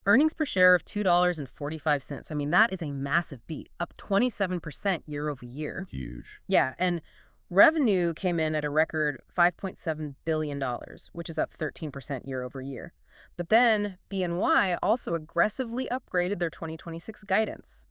earnings per share of $2.45. I mean, that is a massive beat, up 27% year over year. Huge. Yeah, and revenue came in at a record $5.7 billion, which is up 13% year over year. But then BNY also aggressively upgraded their 2026 guidance.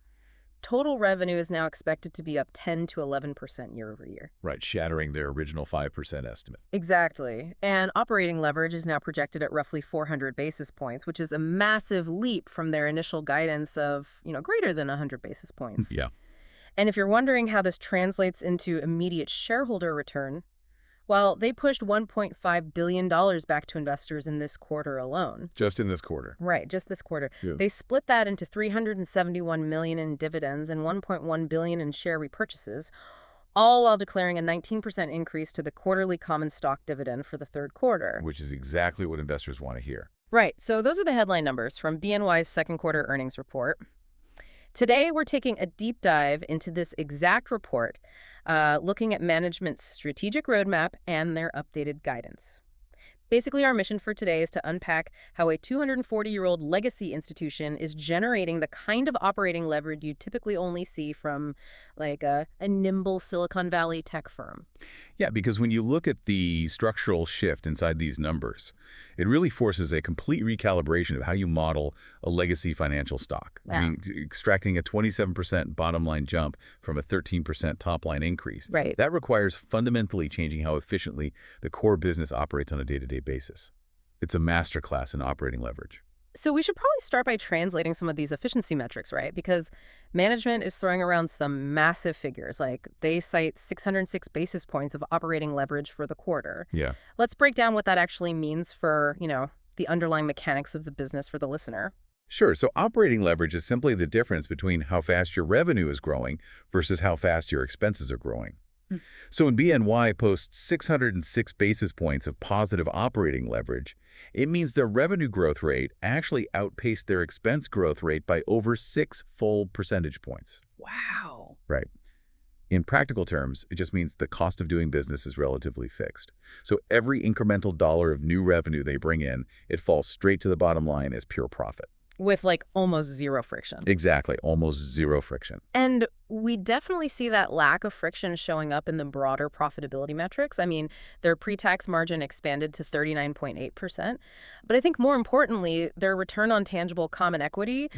Total revenue is now expected to be up 10 to 11% year over year. Right, shattering their original 5% estimate. Exactly. And operating leverage is now projected at roughly 400 basis points, which is a massive leap from their initial guidance of, greater than 100 basis points. Yeah. And if you're wondering how this translates into immediate shareholder return, well, they pushed $1.5 billion back to investors in this quarter alone. Just in this quarter. Right, just this quarter. Yeah. They split that into $371 million in dividends and $1.1 billion in share repurchases, all while declaring a 19% increase to the quarterly common stock dividend for the third quarter. Which is exactly what investors want to hear. Right, so those are the headline numbers from BNY's second quarter earnings report. Today, we're taking a deep dive into this exact report, looking at management's strategic roadmap and their updated guidance. Basically, our mission for today is to unpack how a 240-year-old legacy institution is generating the kind of operating leverage you typically only see from, like, a nimble Silicon Valley tech firm. Yeah, because when you look at the structural shift inside these numbers, it really forces a complete recalibration of how you model a legacy financial stock. Yeah. I mean, extracting a 27% bottom line jump from a 13% top line increase. Right. That requires fundamentally changing how efficiently the core business operates on a day-to-day basis. It's a masterclass in operating leverage. So we should probably start by translating some of these efficiency metrics, right? Because management is throwing around some massive figures. Like, they cite 606 basis points of operating leverage for the quarter. Yeah. Let's break down what that actually means for, the underlying mechanics of the business for the listener. Sure. So operating leverage is simply the difference between how fast your revenue is growing versus how fast your expenses are growing. So when BNY posts 606 basis points of positive operating leverage, it means their revenue growth rate actually outpaced their expense growth rate by over 6 full percentage points. Wow. Right. In practical terms, it just means the cost of doing business is relatively fixed. So every incremental dollar of new revenue they bring in, it falls straight to the bottom line as pure profit. With, almost zero friction. Exactly. Almost zero friction. And we definitely see that lack of friction showing up in the broader profitability metrics. I mean, their pre-tax margin expanded to 39.8%. But I think more importantly, their return on tangible common equity,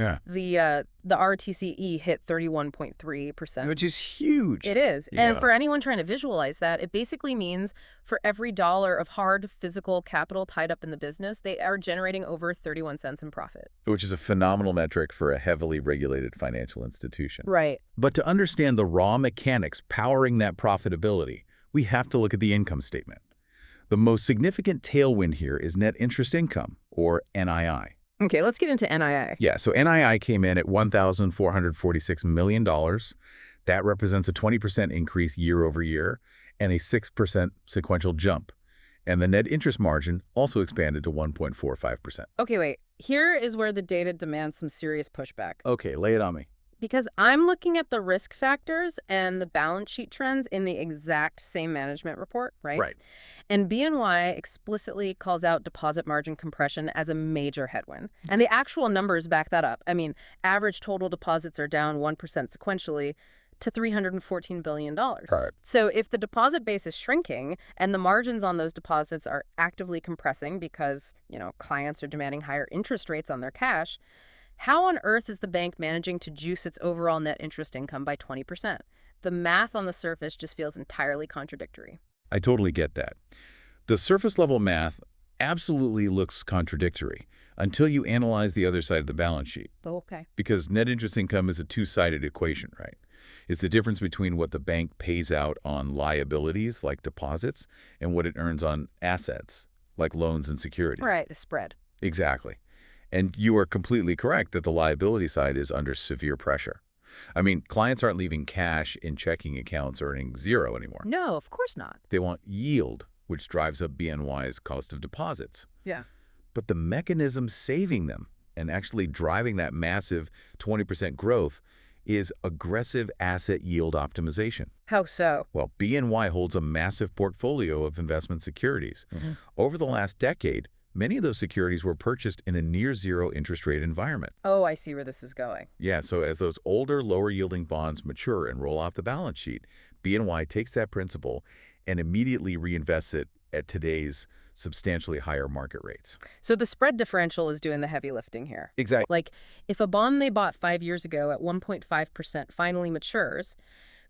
the RTCE hit 31.3%. Which is huge. It is. Yeah. And for anyone trying to visualize that, it basically means for every dollar of hard physical capital tied up in the business, they are generating over 31 cents in profit. Which is a phenomenal metric for a heavily regulated financial institution. Right. But to understand the raw mechanics powering that profitability, we have to look at the income statement. The most significant tailwind here is net interest income, or NII. Okay, let's get into NII. Yeah, so NII came in at $1,446 million. That represents a 20% increase year over year and a 6% sequential jump. And the net interest margin also expanded to 1.45%. Okay, wait. Here is where the data demands some serious pushback. Okay, lay it on me. Because I'm looking at the risk factors and the balance sheet trends in the exact same management report, right? Right. And BNY explicitly calls out deposit margin compression as a major headwind. And the actual numbers back that up. I mean, average total deposits are down 1% sequentially to $314 billion. Right. So if the deposit base is shrinking and the margins on those deposits are actively compressing because, clients are demanding higher interest rates on their cash, how on earth is the bank managing to juice its overall net interest income by 20%? The math on the surface just feels entirely contradictory. I totally get that. The surface level math absolutely looks contradictory until you analyze the other side of the balance sheet. Okay. Because net interest income is a two-sided equation, right? It's the difference between what the bank pays out on liabilities, like deposits, and what it earns on assets, like loans and securities. Right, the spread. Exactly. And you are completely correct that the liability side is under severe pressure. I mean, clients aren't leaving cash in checking accounts earning zero anymore. No, of course not. They want yield, which drives up BNY's cost of deposits. Yeah. But the mechanism saving them and actually driving that massive 20% growth is aggressive asset yield optimization. How so? Well, BNY holds a massive portfolio of investment securities. Over the last decade, Many of those securities were purchased in a near-zero interest rate environment. Oh, I see where this is going. Yeah, so as those older, lower-yielding bonds mature and roll off the balance sheet, BNY takes that principal and immediately reinvests it at today's substantially higher market rates. So the spread differential is doing the heavy lifting here. Exactly. Like, if a bond they bought 5 years ago at 1.5% finally matures,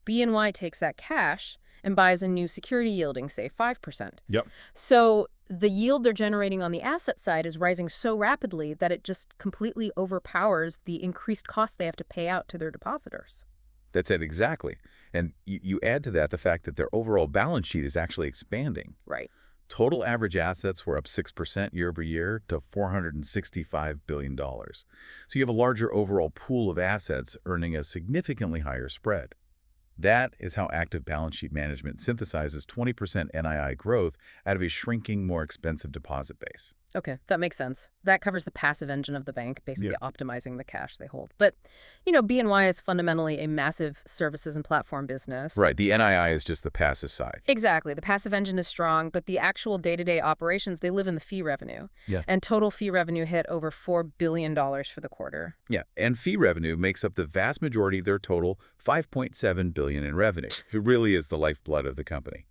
BNY takes that cash and buys a new security yielding, say, 5%. Yep. So the yield they're generating on the asset side is rising so rapidly that it just completely overpowers the increased cost they have to pay out to their depositors. That's it, exactly. And you add to that the fact that their overall balance sheet is actually expanding. Right. Total average assets were up 6% year over year to $465 billion. So you have a larger overall pool of assets earning a significantly higher spread. That is how active balance sheet management synthesizes 20% NII growth out of a shrinking, more expensive deposit base. Okay, that makes sense. That covers the passive engine of the bank, basically Yeah. optimizing the cash they hold. But, BNY is fundamentally a massive services and platform business. Right, the NII is just the passive side. Exactly. The passive engine is strong, but the actual day-to-day operations, they live in the fee revenue. Yeah. And total fee revenue hit over $4 billion for the quarter. Yeah, and fee revenue makes up the vast majority of their total $5.7 billion in revenue. It really is the lifeblood of the company.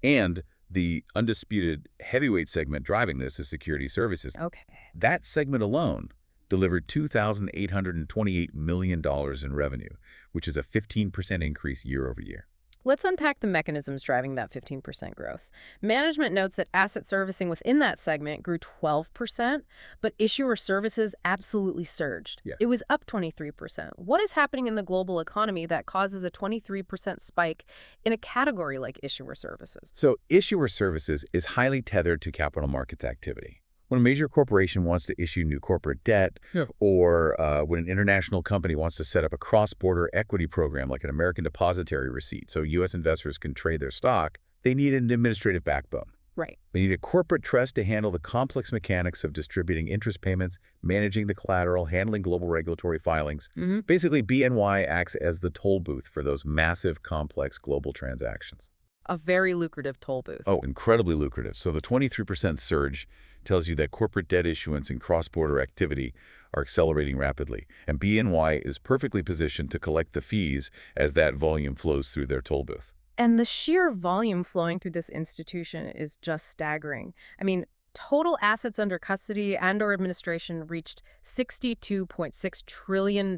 And the undisputed heavyweight segment driving this is security services. Okay. That segment alone delivered $2,828 million in revenue, which is a 15% increase year over year. Let's unpack the mechanisms driving that 15% growth. Management notes that asset servicing within that segment grew 12%, but issuer services absolutely surged. Yeah. It was up 23%. What is happening in the global economy that causes a 23% spike in a category like issuer services? So issuer services is highly tethered to capital markets activity. When a major corporation wants to issue new corporate debt, or when an international company wants to set up a cross-border equity program like an American depository receipt so U.S. investors can trade their stock, they need an administrative backbone. Right. They need a corporate trust to handle the complex mechanics of distributing interest payments, managing the collateral, handling global regulatory filings. Basically, BNY acts as the toll booth for those massive, complex global transactions. A very lucrative toll booth. Oh, incredibly lucrative. So the 23% surge tells you that corporate debt issuance and cross-border activity are accelerating rapidly, and BNY is perfectly positioned to collect the fees as that volume flows through their toll booth. And the sheer volume flowing through this institution is just staggering. I mean, total assets under custody and/or administration reached $62.6 trillion.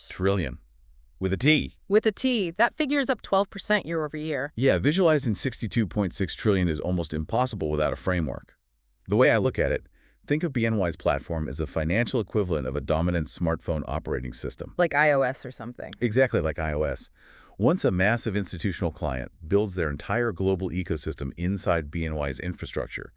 Trillion. With a T. With a T, that figure is up 12% year over year. Yeah, visualizing 62.6 trillion is almost impossible without a framework. The way I look at it, think of BNY's platform as a financial equivalent of a dominant smartphone operating system. Like iOS or something. Exactly like iOS. Once a massive institutional client builds their entire global ecosystem inside BNY's infrastructure,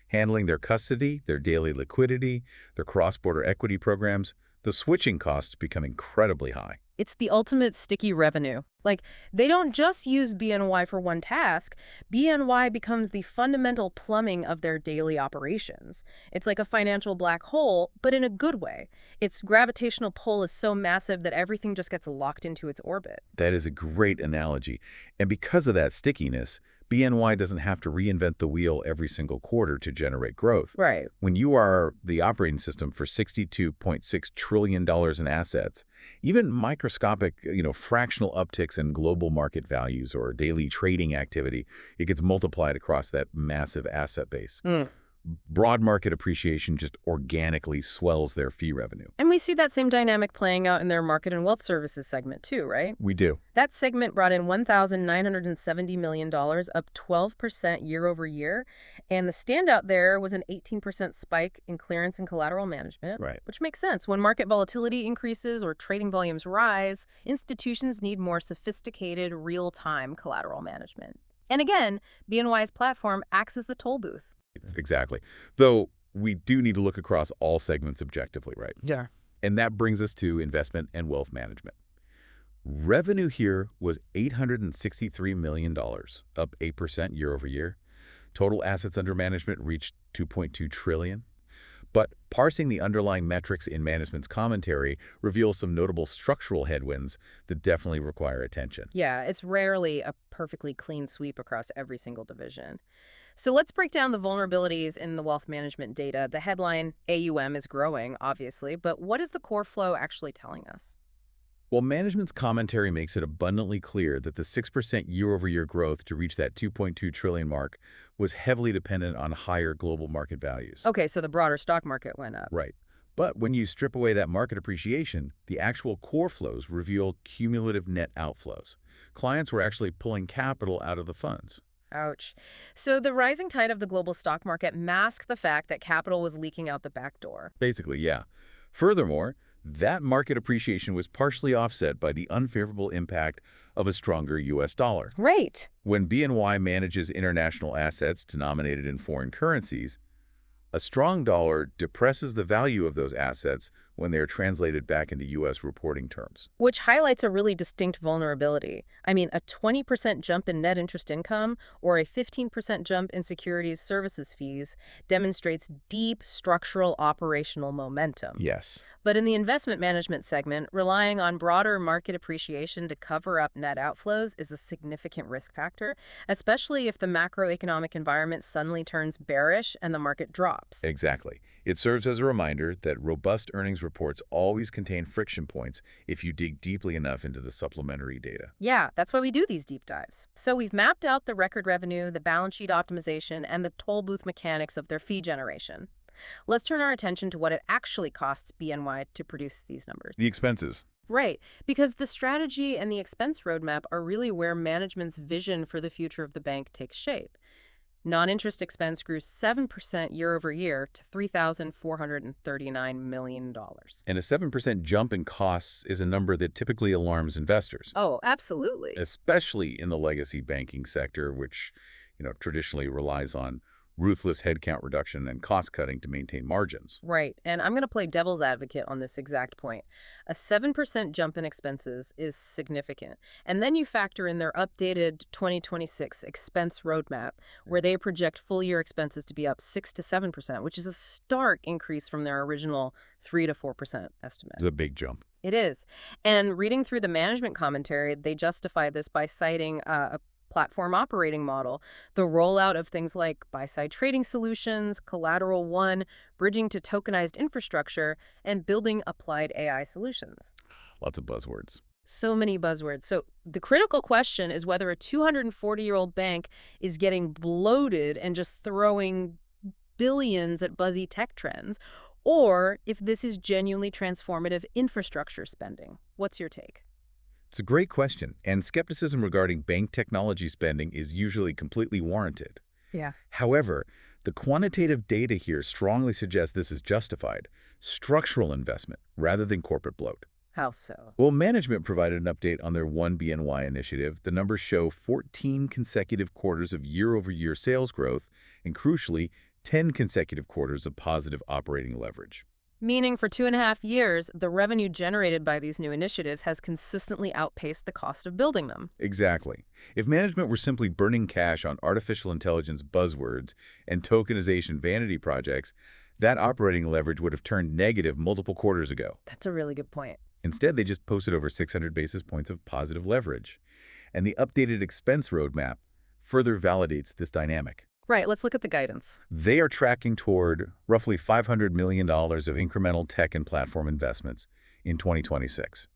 handling their custody, their daily liquidity, their cross-border equity programs, the switching costs become incredibly high. It's the ultimate sticky revenue. Like, they don't just use BNY for one task. BNY becomes the fundamental plumbing of their daily operations. It's like a financial black hole, but in a good way. Its gravitational pull is so massive that everything just gets locked into its orbit. That is a great analogy. And because of that stickiness, BNY doesn't have to reinvent the wheel every single quarter to generate growth. Right. When you are the operating system for $62.6 trillion in assets, even microscopic, fractional upticks in global market values or daily trading activity, it gets multiplied across that massive asset base. Broad market appreciation just organically swells their fee revenue. And we see that same dynamic playing out in their market and wealth services segment too, right? We do. That segment brought in $1,970 million, up 12% year over year. And the standout there was an 18% spike in clearance and collateral management, Right. which makes sense. When market volatility increases or trading volumes rise, institutions need more sophisticated, real-time collateral management. And again, BNY's platform acts as the toll booth. Exactly. Though we do need to look across all segments objectively, right? Yeah. And that brings us to investment and wealth management. Revenue here was $863 million, up 8% year over year. Total assets under management reached $2.2 trillion. But parsing the underlying metrics in management's commentary reveals some notable structural headwinds that definitely require attention. Yeah, it's rarely a perfectly clean sweep across every single division. So let's break down the vulnerabilities in the wealth management data. The headline, AUM is growing, obviously, but what is the core flow actually telling us? Well, management's commentary makes it abundantly clear that the 6% year-over-year growth to reach that 2.2 trillion mark was heavily dependent on higher global market values. Okay, so the broader stock market went up. Right. But when you strip away that market appreciation, the actual core flows reveal cumulative net outflows. Clients were actually pulling capital out of the funds. Ouch. So the rising tide of the global stock market masked the fact that capital was leaking out the back door. Basically, yeah. Furthermore, that market appreciation was partially offset by the unfavorable impact of a stronger U.S. dollar. Right. When BNY manages international assets denominated in foreign currencies, a strong dollar depresses the value of those assets when they are translated back into U.S. reporting terms. Which highlights a really distinct vulnerability. I mean, a 20% jump in net interest income or a 15% jump in securities services fees demonstrates deep structural operational momentum. Yes. But in the investment management segment, relying on broader market appreciation to cover up net outflows is a significant risk factor, especially if the macroeconomic environment suddenly turns bearish and the market drops. Exactly. It serves as a reminder that robust earnings reports always contain friction points if you dig deeply enough into the supplementary data. Yeah, that's why we do these deep dives. So we've mapped out the record revenue, the balance sheet optimization, and the toll booth mechanics of their fee generation. Let's turn our attention to what it actually costs BNY to produce these numbers. The expenses. Right, because the strategy and the expense roadmap are really where management's vision for the future of the bank takes shape. Non-interest expense grew 7% year over year to $3,439 million. And a 7% jump in costs is a number that typically alarms investors, Oh, absolutely. especially in the legacy banking sector, which, traditionally relies on ruthless headcount reduction and cost cutting to maintain margins. Right, and I'm going to play devil's advocate on this exact point. A 7% jump in expenses is significant. And then you factor in their updated 2026 expense roadmap, where they project full-year expenses to be up 6 to 7%, which is a stark increase from their original 3 to 4% estimate. It's a big jump. It is. And reading through the management commentary, they justify this by citing a platform operating model, the rollout of things like buy-side trading solutions, Collateral One, bridging to tokenized infrastructure, and building applied AI solutions. Lots of buzzwords. So many buzzwords. So the critical question is whether a 240-year-old bank is getting bloated and just throwing billions at buzzy tech trends, or if this is genuinely transformative infrastructure spending. What's your take? It's a great question, and skepticism regarding bank technology spending is usually completely warranted. Yeah. However, the quantitative data here strongly suggests this is justified, structural investment, rather than corporate bloat. How so? Well, management provided an update on their One BNY initiative. The numbers show 14 consecutive quarters of year-over-year sales growth, and crucially, 10 consecutive quarters of positive operating leverage. Meaning for 2.5 years, the revenue generated by these new initiatives has consistently outpaced the cost of building them. Exactly. If management were simply burning cash on artificial intelligence buzzwords and tokenization vanity projects, that operating leverage would have turned negative multiple quarters ago. That's a really good point. Instead, they just posted over 600 basis points of positive leverage. And the updated expense roadmap further validates this dynamic. Right, let's look at the guidance. They are tracking toward roughly $500 million of incremental tech and platform investments in 2026.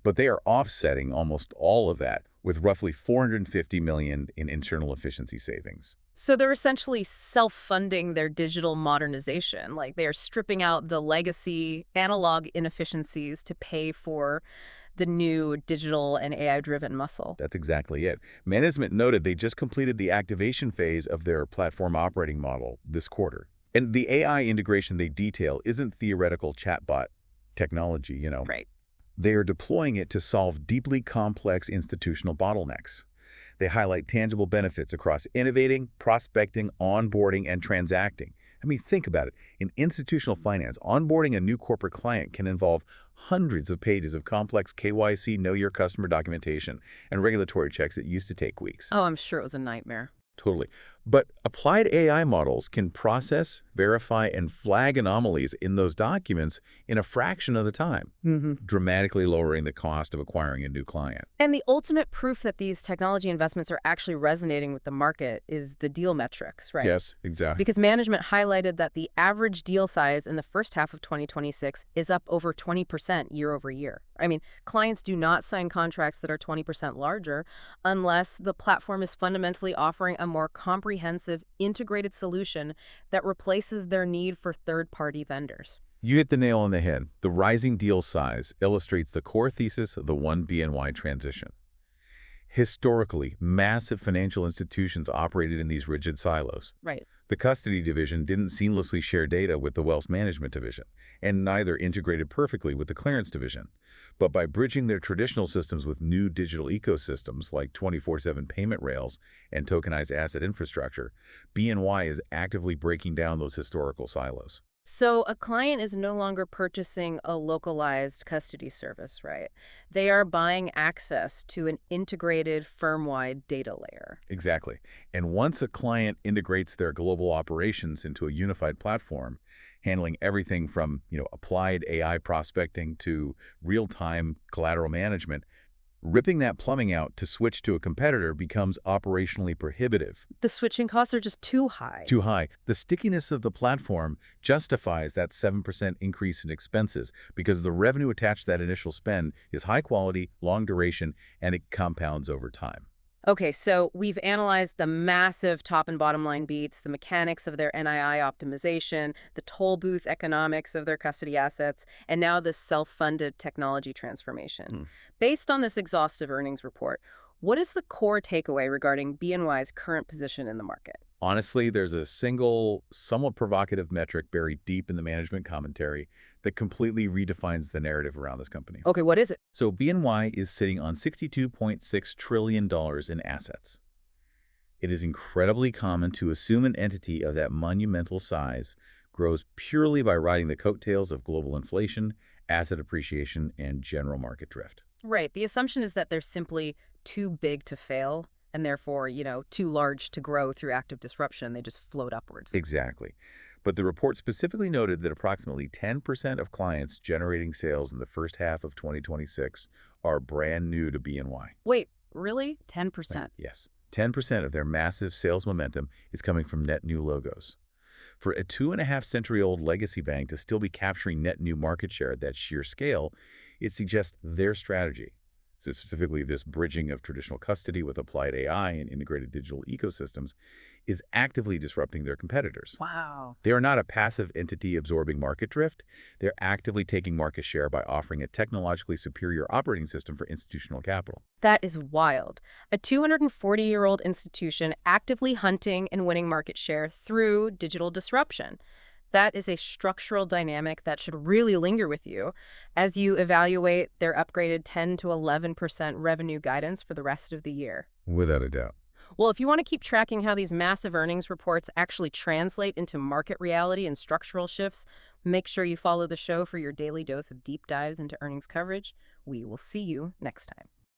But they are offsetting almost all of that with roughly $450 million in internal efficiency savings. So they're essentially self-funding their digital modernization. Like they are stripping out the legacy analog inefficiencies to pay for the new digital and AI-driven muscle. That's exactly it. Management noted they just completed the activation phase of their platform operating model this quarter. And the AI integration they detail isn't theoretical chatbot technology, Right. They are deploying it to solve deeply complex institutional bottlenecks. They highlight tangible benefits across innovating, prospecting, onboarding, and transacting. I mean, think about it. In institutional finance, onboarding a new corporate client can involve hundreds of pages of complex KYC, know your customer documentation, and regulatory checks that used to take weeks. Oh, I'm sure it was a nightmare. Totally. But applied AI models can process, verify, and flag anomalies in those documents in a fraction of the time, dramatically lowering the cost of acquiring a new client. And the ultimate proof that these technology investments are actually resonating with the market is the deal metrics, right? Yes, exactly. Because management highlighted that the average deal size in the first half of 2026 is up over 20% year over year. I mean, clients do not sign contracts that are 20% larger unless the platform is fundamentally offering a more comprehensive, integrated solution that replaces their need for third-party vendors. You hit the nail on the head. The rising deal size illustrates the core thesis of the One BNY transition. Historically, massive financial institutions operated in these rigid silos. Right. The custody division didn't seamlessly share data with the wealth management division, and neither integrated perfectly with the clearance division. But by bridging their traditional systems with new digital ecosystems like 24/7 payment rails and tokenized asset infrastructure, BNY is actively breaking down those historical silos. So a client is no longer purchasing a localized custody service, right? They are buying access to an integrated firm-wide data layer. Exactly. And once a client integrates their global operations into a unified platform, handling everything from, applied AI prospecting to real-time collateral management, ripping that plumbing out to switch to a competitor becomes operationally prohibitive. The switching costs are just too high. Too high. The stickiness of the platform justifies that 7% increase in expenses because the revenue attached to that initial spend is high quality, long duration, and it compounds over time. Okay, so we've analyzed the massive top and bottom line beats, the mechanics of their NII optimization, the toll booth economics of their custody assets, and now this self-funded technology transformation. Based on this exhaustive earnings report, what is the core takeaway regarding BNY's current position in the market? Honestly, there's a single, somewhat provocative metric buried deep in the management commentary that completely redefines the narrative around this company. Okay, what is it? So BNY is sitting on $62.6 trillion in assets. It is incredibly common to assume an entity of that monumental size grows purely by riding the coattails of global inflation, asset appreciation, and general market drift. Right, the assumption is that they're simply too big to fail and therefore, too large to grow through active disruption. They just float upwards. Exactly. But the report specifically noted that approximately 10% of clients generating sales in the first half of 2026 are brand new to BNY. Wait, really? 10%? Yes. 10% of their massive sales momentum is coming from net new logos. For a 2.5-century-old legacy bank to still be capturing net new market share at that sheer scale, it suggests their strategy, so specifically this bridging of traditional custody with applied AI and integrated digital ecosystems, is actively disrupting their competitors. Wow. They are not a passive entity absorbing market drift. They're actively taking market share by offering a technologically superior operating system for institutional capital. That is wild. A 240-year-old institution actively hunting and winning market share through digital disruption. That is a structural dynamic that should really linger with you as you evaluate their upgraded 10 to 11% revenue guidance for the rest of the year. Without a doubt. Well, if you want to keep tracking how these massive earnings reports actually translate into market reality and structural shifts, make sure you follow the show for your daily dose of deep dives into earnings coverage. We will see you next time.